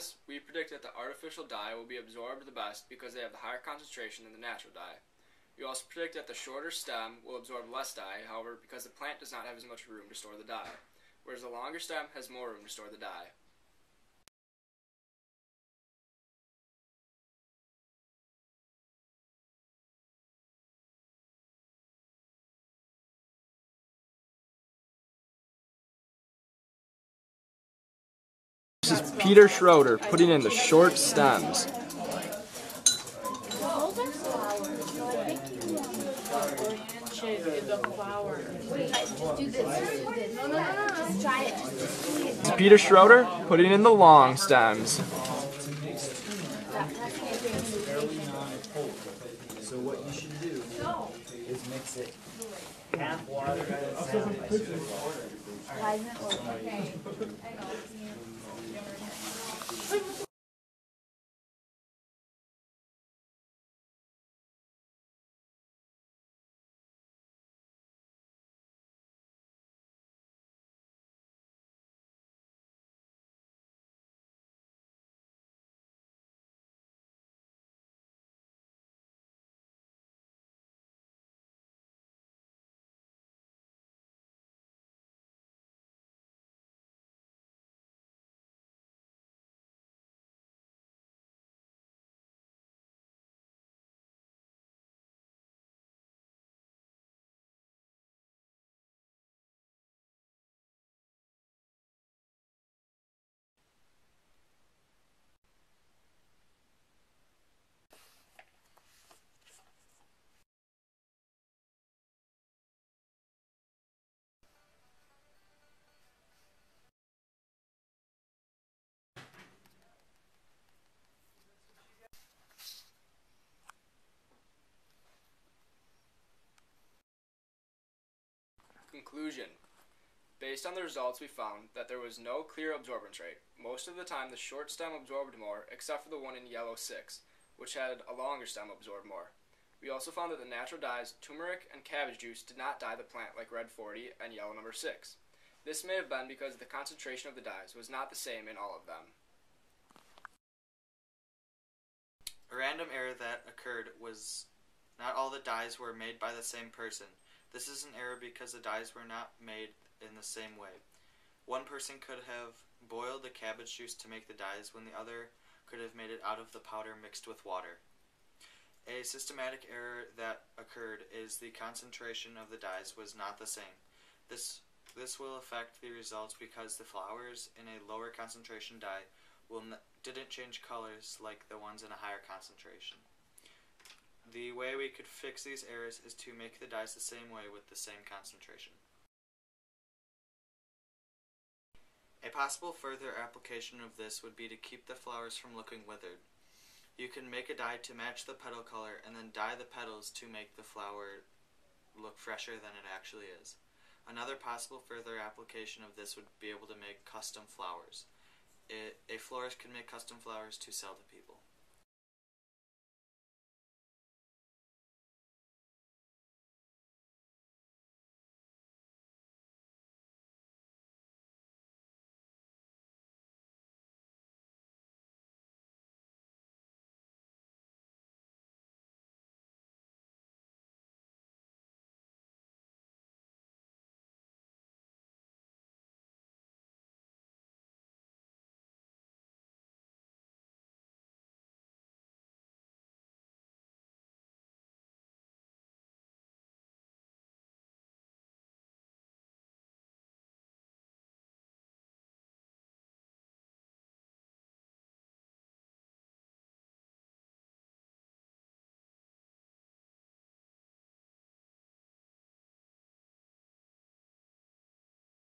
this, we predict that the artificial dye will be absorbed the best because they have the higher concentration than the natural dye. We also predict that the shorter stem will absorb less dye, however, because the plant does not have as much room to store the dye, whereas the longer stem has more room to store the dye. This is Peter Schroeder putting in the short stems. It's Peter Schroeder putting in the long stems. So what you should do is mix it half water and Conclusion. Based on the results, we found that there was no clear absorbance rate. Most of the time, the short stem absorbed more, except for the one in yellow 6, which had a longer stem absorb more. We also found that the natural dyes turmeric and cabbage juice did not dye the plant like red 40 and yellow number 6. This may have been because the concentration of the dyes was not the same in all of them. A random error that occurred was not all the dyes were made by the same person. This is an error because the dyes were not made in the same way. One person could have boiled the cabbage juice to make the dyes when the other could have made it out of the powder mixed with water. A systematic error that occurred is the concentration of the dyes was not the same. This will affect the results because the flowers in a lower concentration dye didn't change colors like the ones in a higher concentration. The way we could fix these errors is to make the dyes the same way with the same concentration. A possible further application of this would be to keep the flowers from looking withered. You can make a dye to match the petal color and then dye the petals to make the flower look fresher than it actually is. Another possible further application of this would be able to make custom flowers. A florist can make custom flowers to sell to people.